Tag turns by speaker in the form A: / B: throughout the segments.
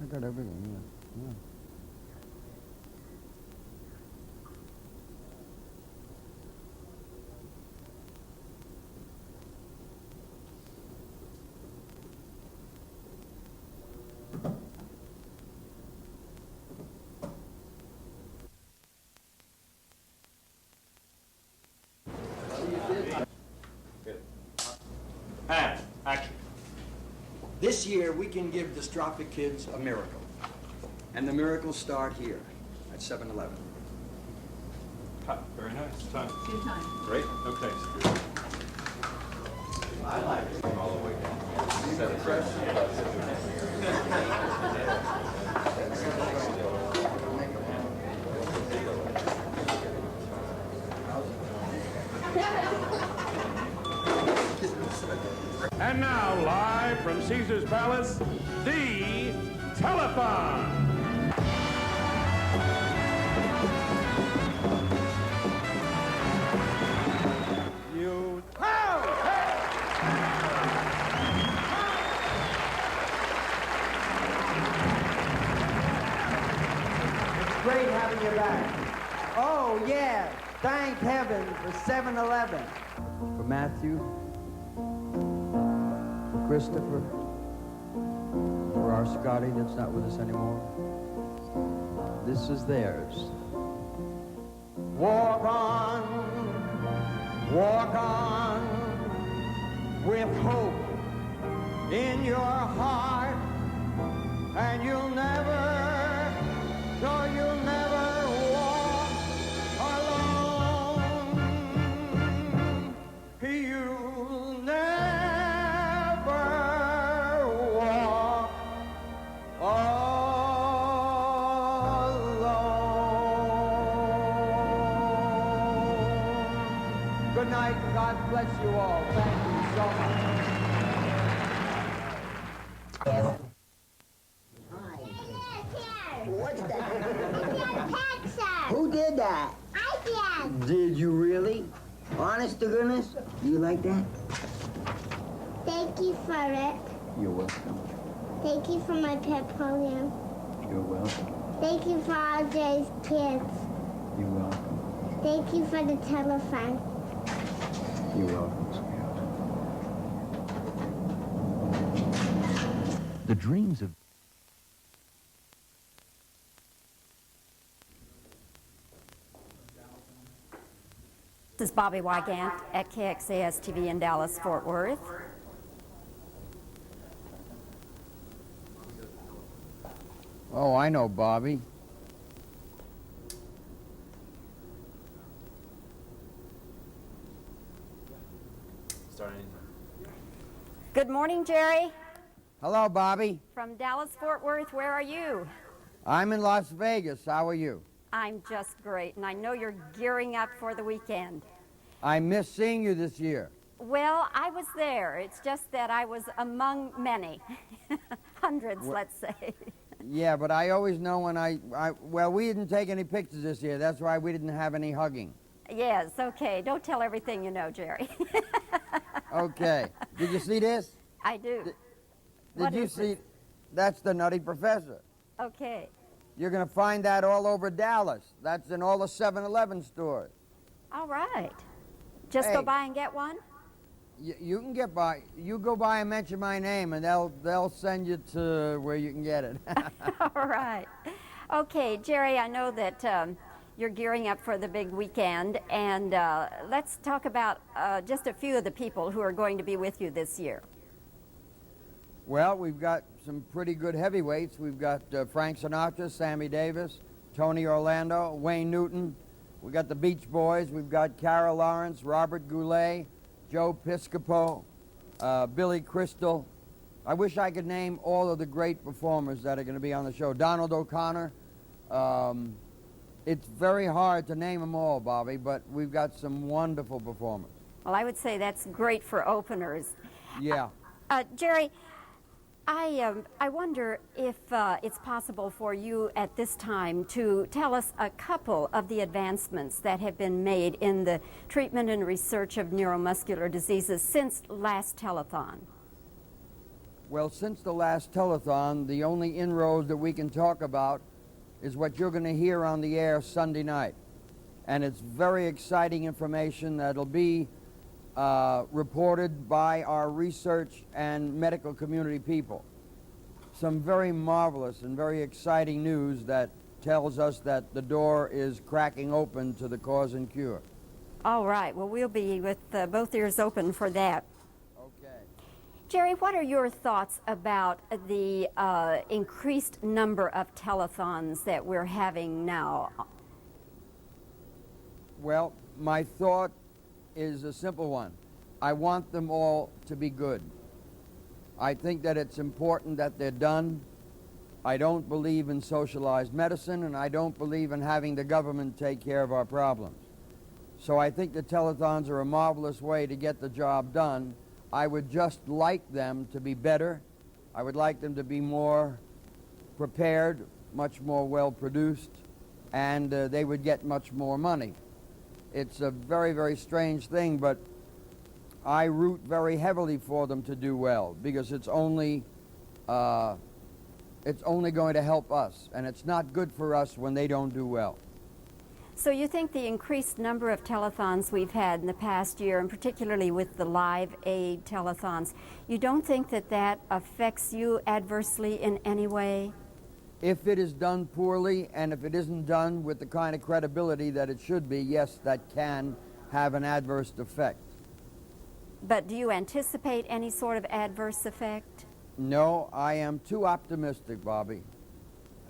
A: I got everything, yeah. Yeah.
B: And action.
C: This year, we can give dystrophic kids a miracle. And the miracles start here at 7-Eleven.
B: Very nice. Time.
D: Your time.
B: Great. Okay. I like it. All the way down. And now, live from Caesar's Palace, the Telethon. You
E: Great having you back. Oh, yeah. Thank heaven for 7-Eleven. For Matthew, for Christopher, for our Scotty that's not with us anymore. This is theirs. Walk on with hope in your heart, and you'll never walk alone. You'll never walk alone. Good night, and God bless you all. Thank you so much.
F: What's that? Who did that? I did.
E: Did you really? Honest to goodness? You like that?
F: Thank you for it.
E: You're welcome.
F: Thank you for my pet polio.
E: You're welcome.
F: Thank you for all Jay's kids.
E: You're welcome.
F: Thank you for the telephone.
E: You're welcome, sweetheart. The dreams of...
G: This is Bobby Wygant at KXAS TV in Dallas, Fort Worth.
A: Oh, I know Bobby.
B: Starting.
G: Good morning, Jerry.
A: Hello, Bobby.
G: From Dallas, Fort Worth, where are you?
A: I'm in Las Vegas. How are you?
G: I'm just great, and I know you're gearing up for the weekend.
A: I missed seeing you this year.
G: Well, I was there. It's just that I was among many. Hundreds, let's say.
A: Yeah, but I always know when well, we didn't take any pictures this year. That's why we didn't have any hugging.
G: Yes, okay. Don't tell everything you know, Jerry.
A: Okay. Did you see this?
G: I do.
A: Did
G: What
A: you
G: is
A: see?
G: it?
A: That's the Nutty Professor.
G: Okay.
A: You're going to find that all over Dallas. That's in all the 7-Eleven stores.
G: All right. Just
A: Hey.
G: go by and get one?
A: You can get by. You go by and mention my name, and they'll send you to where you can get it.
G: All right. Okay, Jerry, I know that you're gearing up for the big weekend, and let's talk about just a few of the people who are going to be with you this year.
A: Well, we've got some pretty good heavyweights. We've got Frank Sinatra, Sammy Davis, Tony Orlando, Wayne Newton. We've got the Beach Boys. We've got Carol Lawrence, Robert Goulet, Joe Piscopo, Billy Crystal. I wish I could name all of the great performers that are going to be on the show. Donald O'Connor. It's very hard to name them all, Bobby, but we've got some wonderful performers.
G: Well, I would say that's great for openers.
A: Yeah.
G: Jerry, I wonder if it's possible for you at this time to tell us a couple of the advancements that have been made in the treatment and research of neuromuscular diseases since last telethon.
A: Well, since the last telethon, the only inroads that we can talk about is what you're going to hear on the air Sunday night. And it's very exciting information that'll be reported by our research and medical community people. Some very marvelous and very exciting news that tells us that the door is cracking open to the cause and cure.
G: All right. Well, we'll be with both ears open for that.
A: Okay.
G: Jerry, what are your thoughts about the increased number of telethons that we're having now?
A: Well, my thought is a simple one. I want them all to be good. I think that it's important that they're done. I don't believe in socialized medicine, and I don't believe in having the government take care of our problems. So I think the telethons are a marvelous way to get the job done. I would just like them to be better. I would like them to be more prepared, much more well-produced, and they would get much more money. It's a very, very strange thing, but I root very heavily for them to do well because it's only going to help us, and it's not good for us when they don't do well.
G: So you think the increased number of telethons we've had in the past year, and particularly with the Live Aid telethons, you don't think that that affects you adversely in any way?
A: If it is done poorly, and if it isn't done with the kind of credibility that it should be, yes, that can have an adverse effect.
G: But do you anticipate any sort of adverse effect?
A: No, I am too optimistic, Bobby.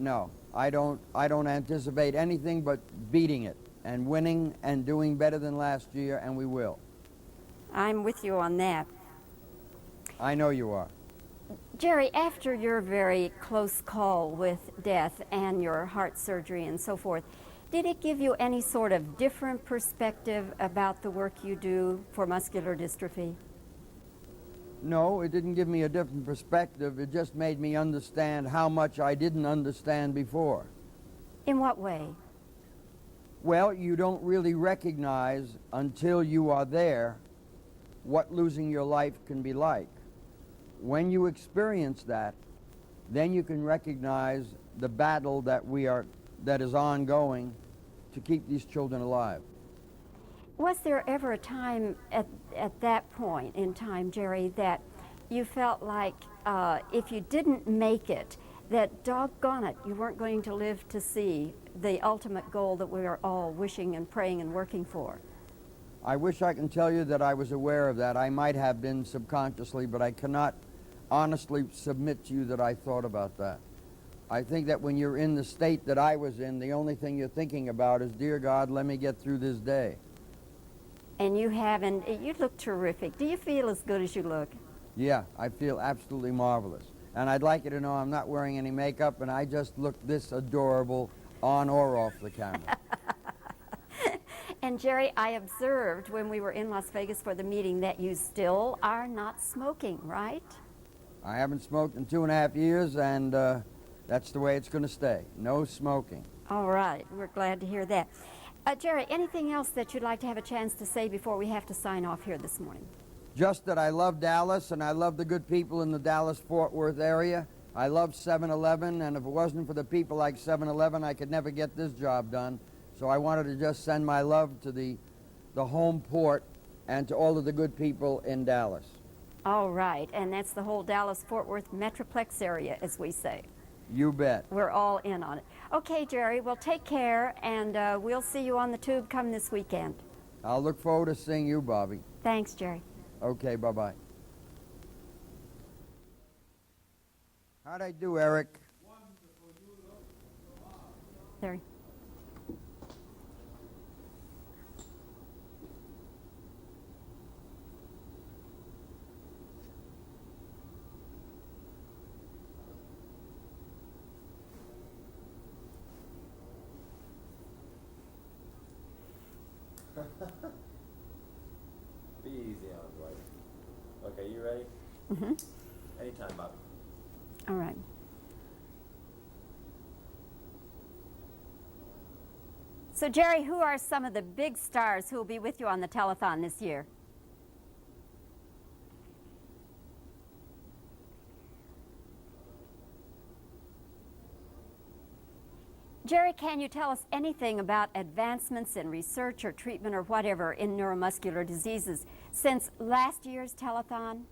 A: No, I don't anticipate anything but beating it and winning and doing better than last year, and we will.
G: I'm with you on that.
A: I know you are.
G: Jerry, after your very close call with death and your heart surgery and so forth, did it give you any sort of different perspective about the work you do for muscular dystrophy?
A: No, it didn't give me a different perspective. It just made me understand how much I didn't understand before.
G: In what way?
A: Well, you don't really recognize until you are there what losing your life can be like. When you experience that, then you can recognize the battle that is ongoing to keep these children alive.
G: Was there ever a time at that point in time, Jerry, that you felt like if you didn't make it, that doggone it, you weren't going to live to see the ultimate goal that we are all wishing and praying and working for?
A: I wish I can tell you that I was aware of that. I might have been subconsciously, but I cannot honestly submit to you that I thought about that. I think that when you're in the state that I was in, the only thing you're thinking about is, dear God, let me get through this day.
G: And you haven't, you look terrific. Do you feel as good as you look?
A: Yeah, I feel absolutely marvelous. And I'd like you to know I'm not wearing any makeup, and I just look this adorable on or off the camera.
G: And Jerry, I observed when we were in Las Vegas for the meeting that you still are not smoking, right?
A: I haven't smoked in 2.5 years, and that's the way it's going to stay. No smoking.
G: All right, we're glad to hear that. Jerry, anything else that you'd like to have a chance to say before we have to sign off here this morning?
A: Just that I love Dallas, and I love the good people in the Dallas-Fort Worth area. I love 7-Eleven, and if it wasn't for the people like 7-Eleven, I could never get this job done. So I wanted to just send my love to the home port and to all of the good people in Dallas.
G: All right, and that's the whole Dallas-Fort Worth Metroplex area, as we say.
A: You bet.
G: We're all in on it. Okay, Jerry, well, take care, and we'll see you on the tube come this weekend.
A: I'll look forward to seeing you, Bobby.
G: Thanks, Jerry.
A: Okay, bye-bye. How'd I do, Eric?
G: Jerry.
D: Be easy on Dwight. Okay, you ready?
G: Mm-hmm.
D: Anytime, Bobby.
G: All right. So, Jerry, who are some of the big stars who will be with you on the telethon this year? Jerry, can you tell us anything about advancements in research or treatment or whatever in neuromuscular diseases since last year's telethon?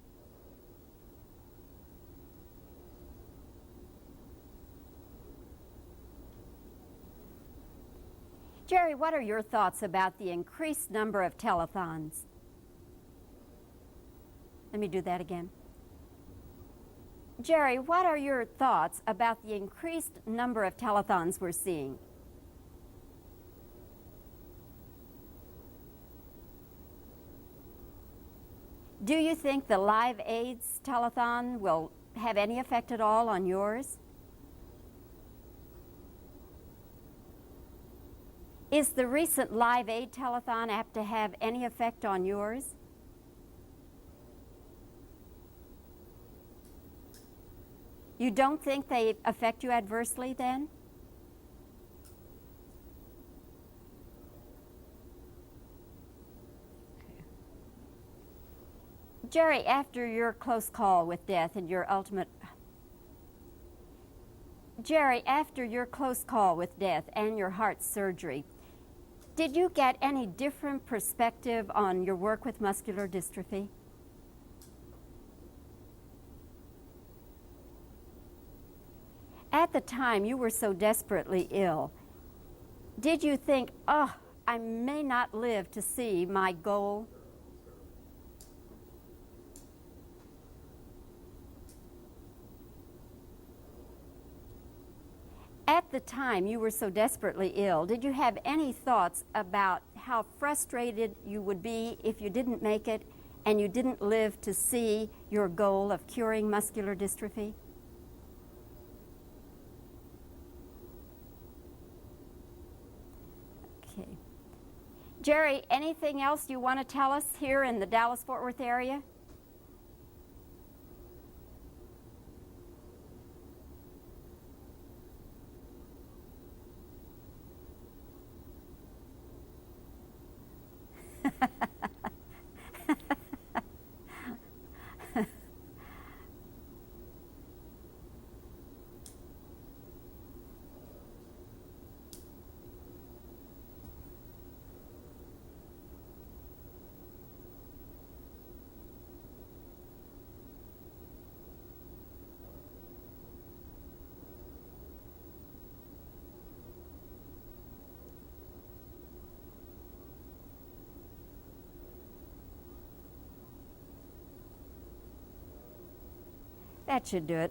G: Jerry, what are your thoughts about the increased number of telethons? Let me do that again. Jerry, what are your thoughts about the increased number of telethons we're seeing? Do you think the Live AIDS telethon will have any effect at all on yours? Is the recent Live Aid telethon apt to have any effect on yours? You don't think they affect you adversely then? Jerry, after your close call with death and your ultimate... Jerry, after your close call with death and your heart surgery, did you get any different perspective on your work with muscular dystrophy? At the time you were so desperately ill, did you think, oh, I may not live to see my goal? At the time you were so desperately ill, did you have any thoughts about how frustrated you would be if you didn't make it and you didn't live to see your goal of curing muscular dystrophy? Okay. Jerry, anything else you want to tell us here in the Dallas-Fort Worth area? That should do it.